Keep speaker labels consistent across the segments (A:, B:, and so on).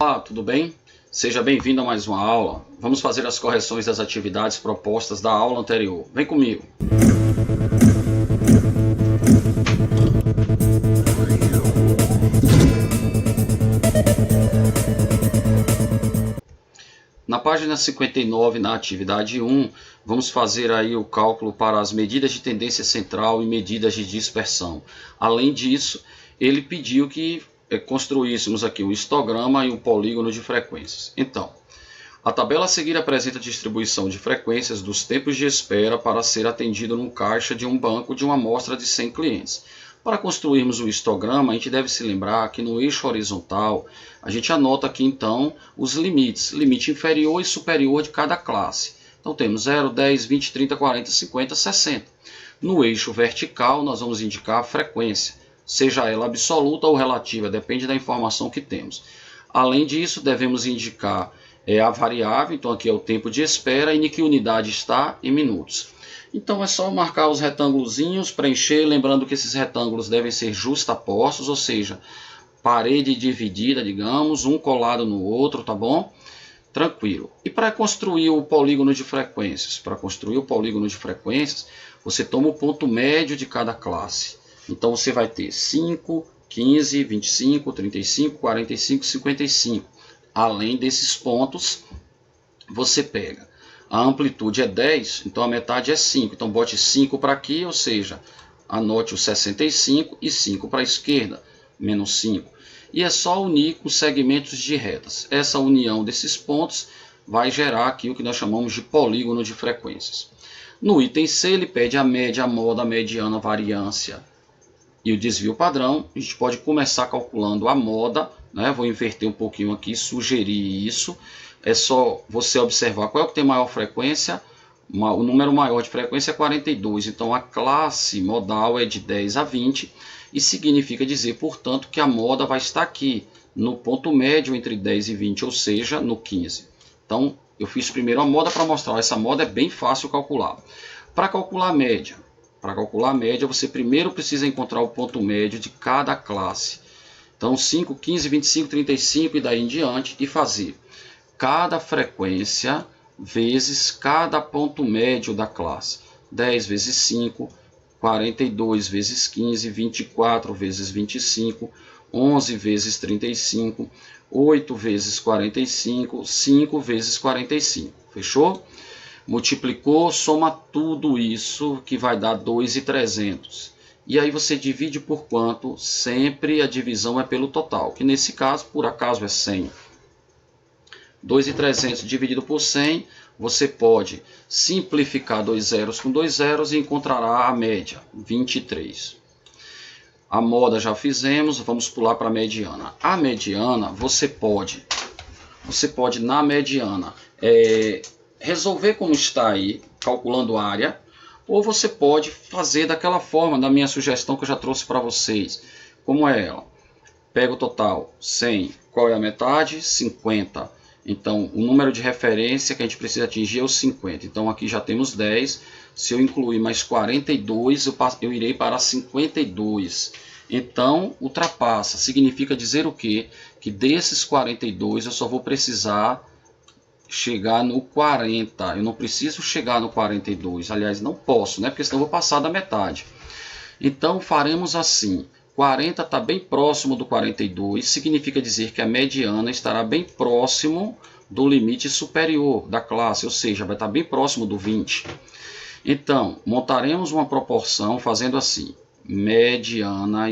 A: Olá, tudo bem? Seja bem-vindo a mais uma aula. Vamos fazer as correções das atividades propostas da aula anterior. Vem comigo. Na página 59, na atividade 1, vamos fazer aí o cálculo para as medidas de tendência central e medidas de dispersão. Além disso, ele pediu que construíssemos aqui o histograma e o polígono de frequências. Então, a tabela a seguir apresenta a distribuição de frequências dos tempos de espera para ser atendido no caixa de um banco de uma amostra de 100 clientes. Para construirmos o histograma, a gente deve se lembrar que no eixo horizontal, a gente anota aqui então os limites, limite inferior e superior de cada classe. Então temos 0, 10, 20, 30, 40, 50, 60. No eixo vertical, nós vamos indicar a frequência, seja ela absoluta ou relativa, depende da informação que temos. Além disso, devemos indicar a variável, então aqui é o tempo de espera, e em que unidade está, em minutos. Então é só marcar os retângulozinhos, preencher, lembrando que esses retângulos devem ser justapostos, ou seja, parede dividida, digamos, um colado no outro, tá bom? Tranquilo. E para construir o polígono de frequências? Para construir o polígono de frequências, você toma o ponto médio de cada classe. Então você vai ter 5, 15, 25, 35, 45, 55. Além desses pontos, você pega a amplitude é 10, então a metade é 5. Então bote 5 para aqui, ou seja, anote o 65 e 5 para a esquerda, menos 5. E é só unir com segmentos de retas. Essa união desses pontos vai gerar aqui o que nós chamamos de polígono de frequências. No item C, ele pede a média, a moda, a mediana, a variância e o desvio padrão. A gente pode começar calculando a moda, né? Vou inverter um pouquinho aqui, sugerir isso. É só você observar qual é o que tem maior frequência. O número maior de frequência é 42. Então a classe modal é de 10 a 20. E significa dizer, portanto, que a moda vai estar aqui, no ponto médio entre 10 e 20, ou seja, no 15. Então eu fiz primeiro a moda para mostrar. Essa moda é bem fácil calcular. Para calcular a média, você primeiro precisa encontrar o ponto médio de cada classe. Então 5, 15, 25, 35 e daí em diante, e fazer cada frequência vezes cada ponto médio da classe. 10 vezes 5, 42 vezes 15, 24 vezes 25, 11 vezes 35, 8 vezes 45, 5 vezes 45. Fechou? Multiplicou, soma tudo isso que vai dar 2.300. E aí você divide por quanto? Sempre a divisão é pelo total, que nesse caso, por acaso, é 100. 2.300 dividido por 100, você pode simplificar dois zeros com dois zeros e encontrará a média, 23. A moda já fizemos, vamos pular para a mediana. A mediana, você pode na mediana resolver como está aí, calculando a área, ou você pode fazer daquela forma, da minha sugestão que eu já trouxe para vocês. Como é ela? Pega o total, 100. Qual é a metade? 50. Então, o número de referência que a gente precisa atingir é o 50. Então, aqui já temos 10. Se eu incluir mais 42, eu irei para 52. Então, ultrapassa. Significa dizer o quê? Que desses 42, eu só vou precisar chegar no 40. Eu não preciso chegar no 42. Aliás, não posso, né? Porque senão eu vou passar da metade. Então, faremos assim. 40 está bem próximo do 42, significa dizer que a mediana estará bem próximo do limite superior da classe, ou seja, vai estar bem próximo do 20. Então, montaremos uma proporção fazendo assim. Mediana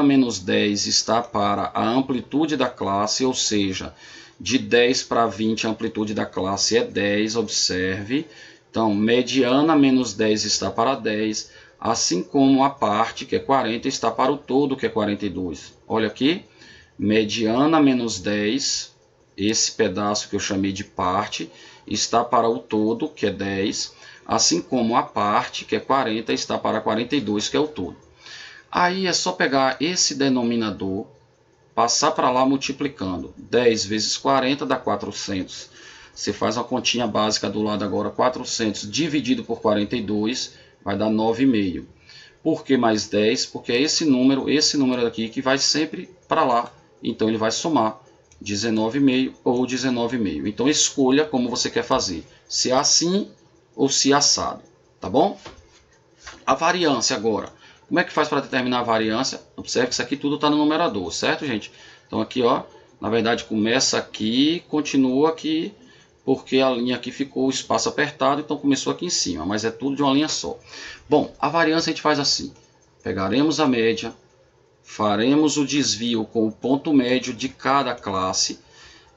A: menos 10 está para a amplitude da classe, ou seja, de 10 para 20 a amplitude da classe é 10, observe. Então, mediana menos 10 está para 10. Assim como a parte, que é 40, está para o todo, que é 42. Olha aqui, mediana menos 10, esse pedaço que eu chamei de parte, está para o todo, que é 10. Assim como a parte, que é 40, está para 42, que é o todo. Aí é só pegar esse denominador, passar para lá multiplicando. 10 vezes 40 dá 400. Você faz uma continha básica do lado agora, 400 dividido por 42, vai dar 9,5. Por que mais 10? Porque é esse número aqui que vai sempre para lá então ele vai somar 19,5 ou 19,5. Então escolha como você quer fazer, se é assim ou se é assado, tá bom? A variância agora, como é que faz para determinar a variância? Observe que isso aqui tudo está no numerador, certo, gente? Então aqui, ó, na verdade começa aqui, continua aqui, porque a linha aqui ficou o espaço apertado, então começou aqui em cima, mas é tudo de uma linha só. Bom, a variância a gente faz assim, pegaremos a média, faremos o desvio com o ponto médio de cada classe,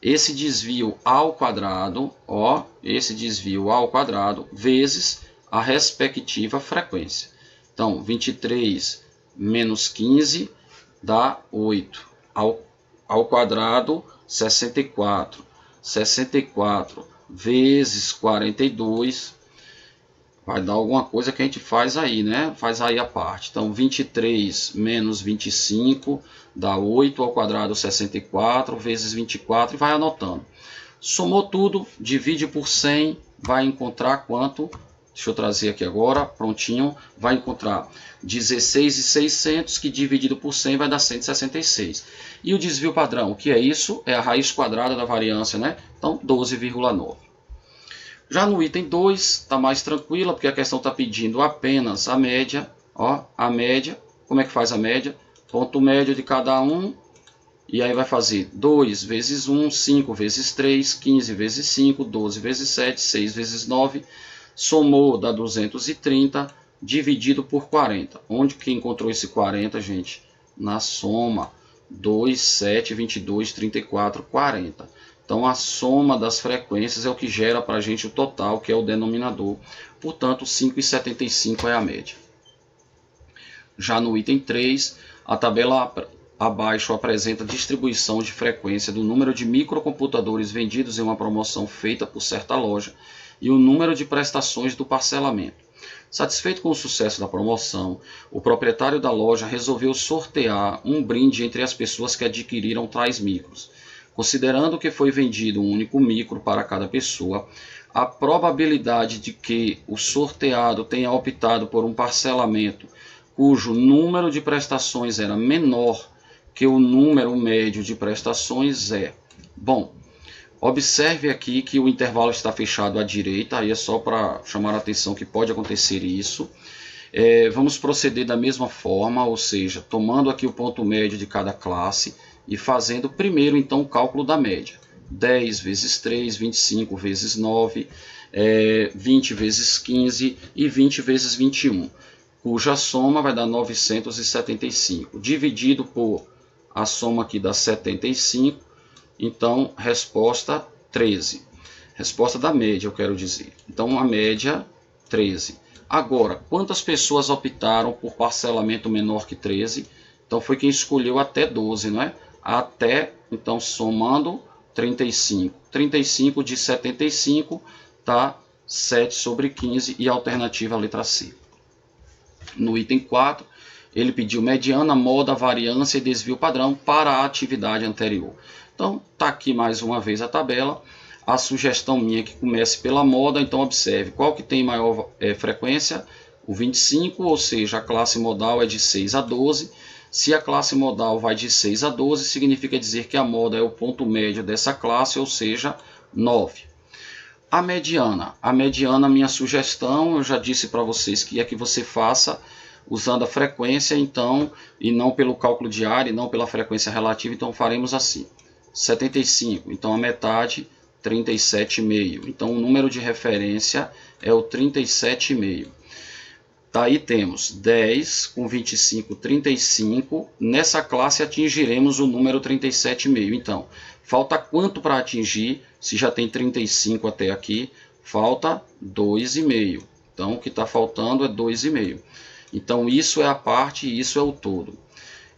A: esse desvio ao quadrado, ó, esse desvio ao quadrado, vezes a respectiva frequência. Então, 23 menos 15 dá 8. Ao quadrado, 64. 64 vezes 42 vai dar alguma coisa que a gente faz aí, né? Faz aí a parte. Então, 23 menos 25 dá 8 ao quadrado 64 vezes 24 e vai anotando. Somou tudo, divide por 100, vai encontrar quanto? Deixa eu trazer aqui agora, prontinho. Vai encontrar 16.600, que dividido por 100 vai dar 166. E o desvio padrão, o que é isso? É a raiz quadrada da variância, né? Então, 12,9. Já no item 2, está mais tranquila, porque a questão está pedindo apenas a média. Ó, a média, como é que faz a média? Ponto médio de cada um, e aí vai fazer 2 vezes 1, 5 vezes 3, 15 vezes 5, 12 vezes 7, 6 vezes 9, somou dá 230, dividido por 40. Onde que encontrou esse 40, gente? Na soma, 2, 7, 22, 34, 40. Então, a soma das frequências é o que gera para a gente o total, que é o denominador. Portanto, 5,75 é a média. Já no item 3, a tabela abaixo apresenta a distribuição de frequência do número de microcomputadores vendidos em uma promoção feita por certa loja e o número de prestações do parcelamento. Satisfeito com o sucesso da promoção, o proprietário da loja resolveu sortear um brinde entre as pessoas que adquiriram tais micros. Considerando que foi vendido um único micro para cada pessoa, a probabilidade de que o sorteado tenha optado por um parcelamento cujo número de prestações era menor que o número médio de prestações é... Bom, observe aqui que o intervalo está fechado à direita, aí é só para chamar a atenção que pode acontecer isso. Vamos proceder da mesma forma, ou seja, tomando aqui o ponto médio de cada classe, e fazendo primeiro então o cálculo da média. 10 vezes 3, 25 vezes 9, 20 vezes 15 e 20 vezes 21, cuja soma vai dar 975, dividido por a soma aqui dá 75, então resposta 13. Resposta da média, eu quero dizer. Então a média 13. Agora, quantas pessoas optaram por parcelamento menor que 13? Então foi quem escolheu até 12, não é? Até, então somando 35. 35 de 75 dá 7 sobre 15 e a alternativa a letra C. No item 4, ele pediu mediana, moda, variância e desvio padrão para a atividade anterior. Então, está aqui mais uma vez a tabela. A sugestão minha é que comece pela moda, então observe qual que tem maior frequência, o 25, ou seja, a classe modal é de 6 a 12. Se a classe modal vai de 6 a 12, significa dizer que a moda é o ponto médio dessa classe, ou seja, 9. A mediana, minha sugestão, eu já disse para vocês que é que você faça usando a frequência, então, e não pelo cálculo diário, e não pela frequência relativa, então faremos assim. 75, então a metade, 37,5. Então o número de referência é o 37,5. Daí temos 10 com 25, 35. Nessa classe atingiremos o número 37,5. Então, falta quanto para atingir? Se já tem 35 até aqui, falta 2,5. Então, o que está faltando é 2,5. Então, isso é a parte e isso é o todo.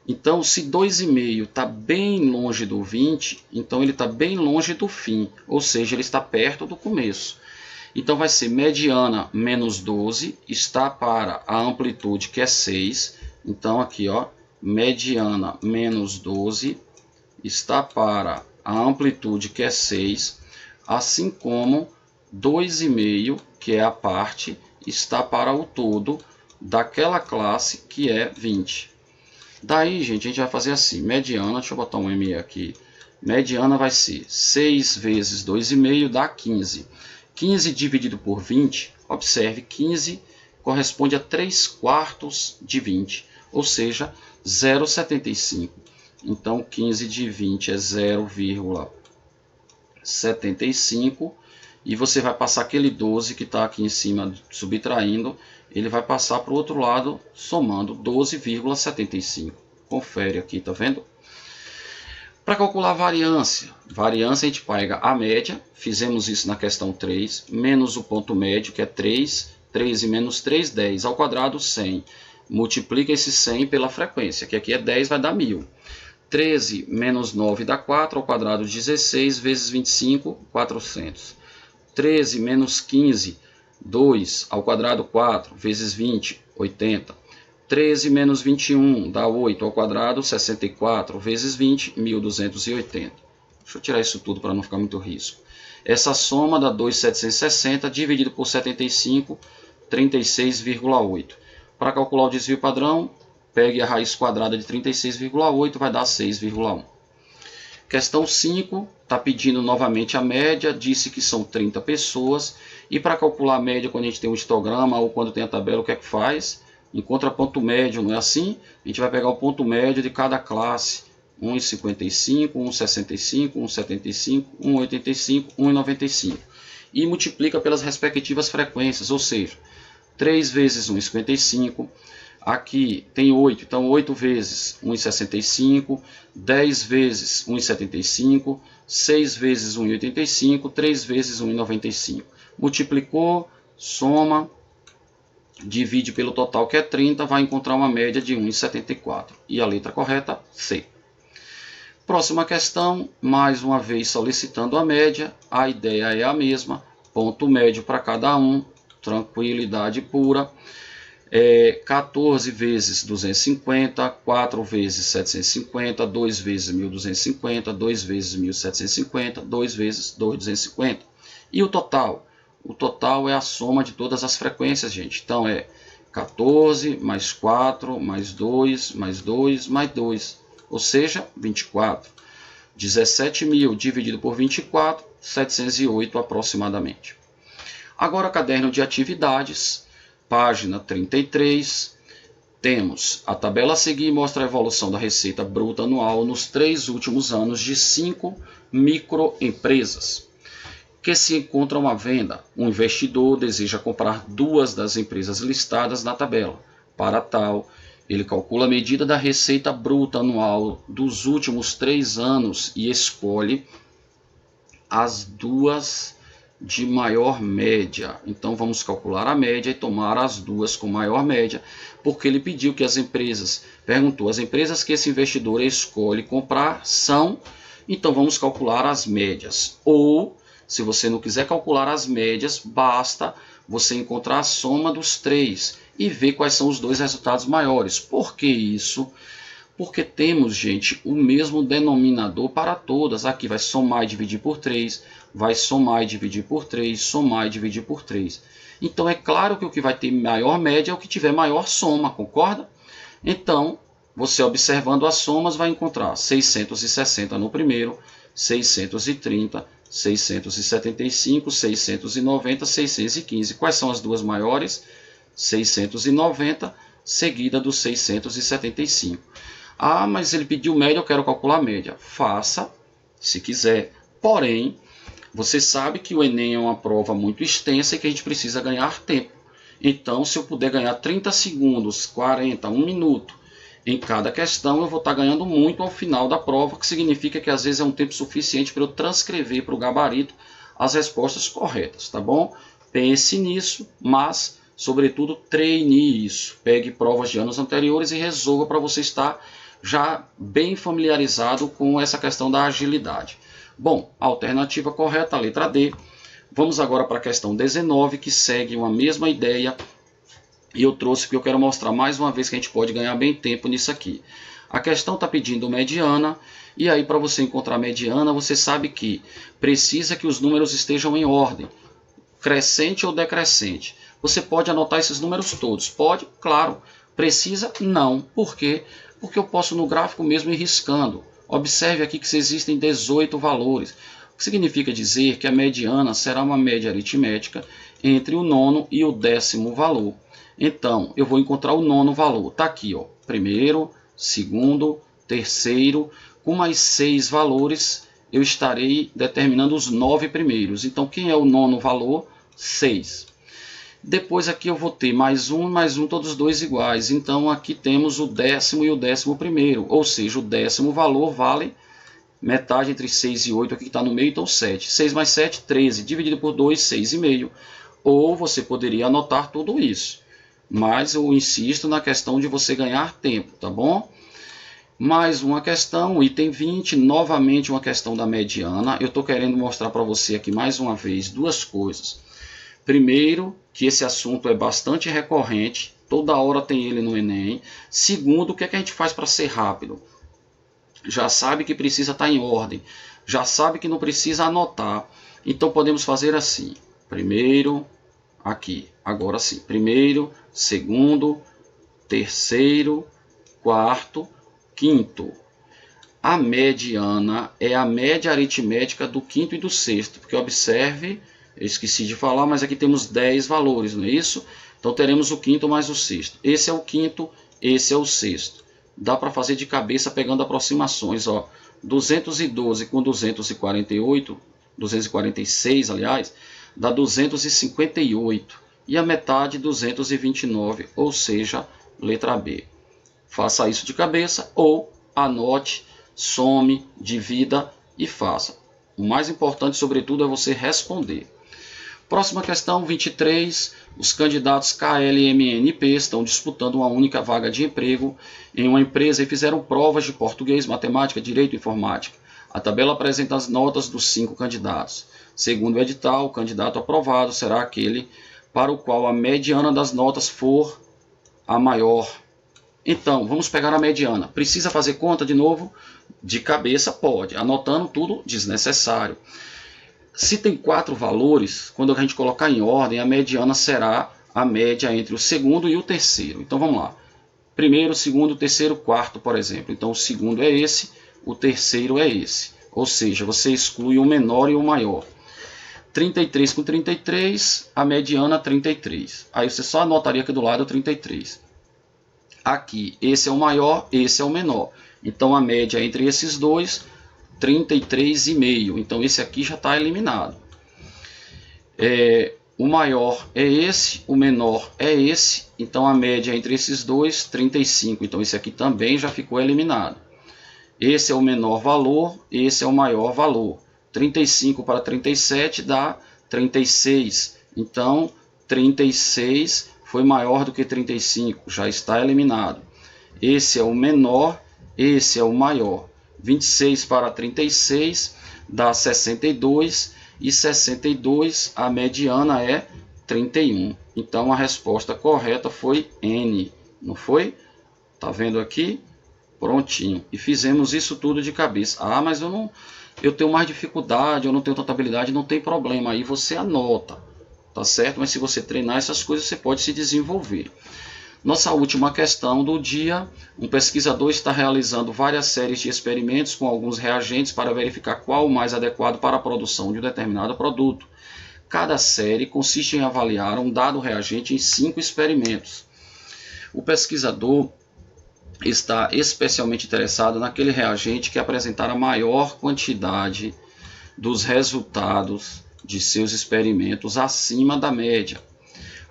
A: Então, se 2,5 está bem longe do 20, então ele está bem longe do fim, ou seja, ele está perto do começo. Então vai ser mediana menos 12, está para a amplitude que é 6. Então aqui, ó, mediana menos 12 está para a amplitude que é 6, assim como 2,5, que é a parte, está para o todo daquela classe que é 20. Daí, gente, a gente vai fazer assim, mediana, deixa eu botar um ME aqui, mediana vai ser 6 vezes 2,5 dá 15. 15 dividido por 20, observe, 15 corresponde a 3/4 de 20, ou seja, 0,75. Então, 15 de 20 é 0,75, e você vai passar aquele 12 que está aqui em cima subtraindo, ele vai passar para o outro lado somando 12,75. Confere aqui, tá vendo? Para calcular a variância, a gente pega a média, fizemos isso na questão 3, menos o ponto médio, que é 3, 13 menos 3, 10, ao quadrado 100. Multiplica esse 100 pela frequência, que aqui é 10, vai dar 1000. 13 menos 9 dá 4, ao quadrado 16, vezes 25, 400. 13 menos 15, 2, ao quadrado 4, vezes 20, 80. 13 menos 21 dá 8 ao quadrado, 64, vezes 20, 1280. Deixa eu tirar isso tudo para não ficar muito risco. Essa soma dá 2.760 dividido por 75, 36,8. Para calcular o desvio padrão, pegue a raiz quadrada de 36,8, vai dar 6,1. Questão 5, está pedindo novamente a média, disse que são 30 pessoas. E para calcular a média, quando a gente tem um histograma ou quando tem a tabela, o que é que faz? Encontra ponto médio, não é assim? A gente vai pegar o ponto médio de cada classe. 1,55, 1,65, 1,75, 1,85, 1,95. E multiplica pelas respectivas frequências, ou seja, 3 vezes 1,55. Aqui tem 8, então 8 vezes 1,65, 10 vezes 1,75, 6 vezes 1,85, 3 vezes 1,95. Multiplicou, soma, divide pelo total, que é 30, vai encontrar uma média de 1,74. E a letra correta, C. Próxima questão, mais uma vez solicitando a média, a ideia é a mesma, ponto médio para cada um, tranquilidade pura. 14 vezes 250, 4 vezes 750, 2 vezes 1250, 2 vezes 1750, 2 vezes 250. E o total? O total é a soma de todas as frequências, gente. Então é 14 mais 4 mais 2 mais 2 mais 2, ou seja, 24. 17.000 dividido por 24, 708 aproximadamente. Agora, caderno de atividades. Página 33, temos a tabela a seguir, mostra a evolução da receita bruta anual nos 3 últimos anos de 5 microempresas que se encontram à venda. Um investidor deseja comprar 2 das empresas listadas na tabela. Para tal, ele calcula a medida da receita bruta anual dos últimos 3 anos e escolhe as 2 de maior média. Então vamos calcular a média e tomar as 2 com maior média, porque ele pediu que as empresas, perguntou, as empresas que esse investidor escolhe comprar são, então vamos calcular as médias. Ou, se você não quiser calcular as médias, basta você encontrar a soma dos 3 e ver quais são os 2 resultados maiores. Por que isso? Porque temos, gente, o mesmo denominador para todas. Aqui vai somar e dividir por 3, vai somar e dividir por 3, somar e dividir por 3. Então é claro que o que vai ter maior média é o que tiver maior soma, concorda? Então, você observando as somas vai encontrar 660 no primeiro, 630, 675, 690, 615. Quais são as 2 maiores? 690, seguida do 675. Ah, mas ele pediu média, eu quero calcular a média. Faça, se quiser. Porém, você sabe que o Enem é uma prova muito extensa e que a gente precisa ganhar tempo. Então, se eu puder ganhar 30 segundos, 40, 1 minuto em cada questão, eu vou estar ganhando muito ao final da prova, que significa que às vezes é um tempo suficiente para eu transcrever para o gabarito as respostas corretas, tá bom? Pense nisso, mas, sobretudo, treine isso. Pegue provas de anos anteriores e resolva para você estar já bem familiarizado com essa questão da agilidade. Bom, a alternativa correta, a letra D. Vamos agora para a questão 19, que segue uma mesma ideia. E eu trouxe porque eu quero mostrar mais uma vez que a gente pode ganhar bem tempo nisso aqui. A questão está pedindo mediana, e aí para você encontrar mediana, você sabe que precisa que os números estejam em ordem, crescente ou decrescente. Você pode anotar esses números todos? Pode? Claro. Precisa? Não. Por quê? Porque eu posso no gráfico mesmo ir riscando. Observe aqui que existem 18 valores. O que significa dizer que a mediana será uma média aritmética entre o nono e o 10º valor. Então, eu vou encontrar o nono valor. Está aqui, ó, primeiro, segundo, terceiro. Com mais 6 valores, eu estarei determinando os 9 primeiros. Então, quem é o nono valor? 6. Depois aqui eu vou ter mais um, todos dois iguais. Então aqui temos o 10º e o 11º. Ou seja, o 10º valor vale metade entre 6 e 8, aqui que está no meio, então 7. 6 mais 7, 13. Dividido por 2, 6,5. Ou você poderia anotar tudo isso. Mas eu insisto na questão de você ganhar tempo, tá bom? Mais uma questão, item 20, novamente uma questão da mediana. Eu estou querendo mostrar para você aqui mais uma vez duas coisas. Primeiro, que esse assunto é bastante recorrente, toda hora tem ele no Enem. Segundo, o que é que a gente faz para ser rápido? Já sabe que precisa estar em ordem, já sabe que não precisa anotar. Então podemos fazer assim, primeiro, aqui, agora sim, primeiro, segundo, terceiro, quarto, quinto. A mediana é a média aritmética do quinto e do sexto, porque observe, eu esqueci de falar, mas aqui temos 10 valores, não é isso? Então teremos o quinto mais o sexto. Esse é o quinto, esse é o sexto. Dá para fazer de cabeça pegando aproximações, ó. 212 com 248, 246, aliás, dá 258. E a metade, 229, ou seja, letra B. Faça isso de cabeça ou anote, some, divida e faça. O mais importante, sobretudo, é você responder. Próxima questão, 23. Os candidatos KLMNP estão disputando uma única vaga de emprego em uma empresa e fizeram provas de português, matemática, direito e informática. A tabela apresenta as notas dos 5 candidatos. Segundo o edital, o candidato aprovado será aquele para o qual a mediana das notas for a maior. Então, vamos pegar a mediana. Precisa fazer conta de novo? De cabeça pode, anotando tudo desnecessário. Se tem 4 valores, quando a gente colocar em ordem, a mediana será a média entre o segundo e o terceiro. Então vamos lá. Primeiro, segundo, terceiro, quarto, por exemplo. Então o segundo é esse, o terceiro é esse. Ou seja, você exclui o menor e o maior. 33 com 33, a mediana 33. Aí você só anotaria aqui do lado 33. Aqui, esse é o maior, esse é o menor. Então a média entre esses dois, 33,5. Então esse aqui já está eliminado. O maior é esse, o menor é esse. Então a média entre esses dois, 35. Então esse aqui também já ficou eliminado. Esse é o menor valor, esse é o maior valor. 35 para 37 dá 36. Então 36 foi maior do que 35, já está eliminado. Esse é o menor, esse é o maior. 26 para 36 dá 62 e 62 a mediana é 31. Então a resposta correta foi N, não foi? Tá vendo aqui? Prontinho. E fizemos isso tudo de cabeça. Ah, mas eu tenho mais dificuldade, eu não tenho tanta habilidade, não tem problema. Aí você anota, tá certo? Mas se você treinar essas coisas, você pode se desenvolver. Nossa última questão do dia, um pesquisador está realizando várias séries de experimentos com alguns reagentes para verificar qual o mais adequado para a produção de um determinado produto. Cada série consiste em avaliar um dado reagente em 5 experimentos. O pesquisador está especialmente interessado naquele reagente que apresentar a maior quantidade dos resultados de seus experimentos acima da média.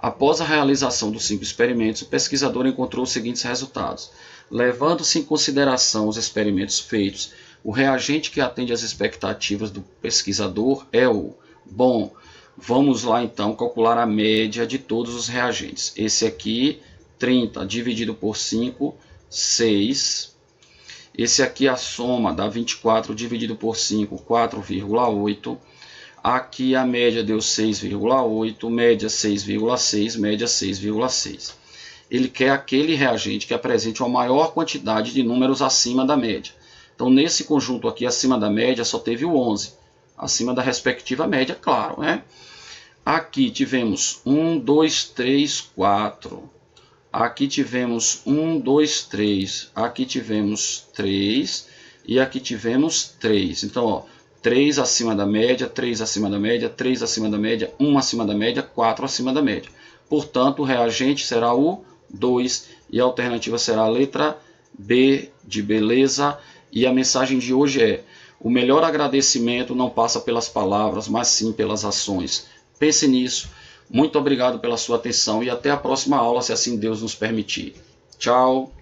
A: Após a realização dos 5 experimentos, o pesquisador encontrou os seguintes resultados. Levando-se em consideração os experimentos feitos, o reagente que atende às expectativas do pesquisador é o... Bom, vamos lá então calcular a média de todos os reagentes. Esse aqui, 30 dividido por 5, 6. Esse aqui a soma dá 24 dividido por 5, 4,8. Aqui a média deu 6,8, média 6,6, média 6,6. Ele quer aquele reagente que apresente uma maior quantidade de números acima da média. Então, nesse conjunto aqui, acima da média, só teve o 11. Acima da respectiva média, claro, né? Aqui tivemos 1, 2, 3, 4. aqui tivemos 1, 2, 3, aqui tivemos 3 e aqui tivemos 3. Então, ó, 3 acima da média, 3 acima da média, 3 acima da média, 1 acima da média, 4 acima da média. Portanto, o reagente será o 2 e a alternativa será a letra B de beleza. E a mensagem de hoje é: o melhor agradecimento não passa pelas palavras, mas sim pelas ações. Pense nisso. Muito obrigado pela sua atenção e até a próxima aula, se assim Deus nos permitir. Tchau!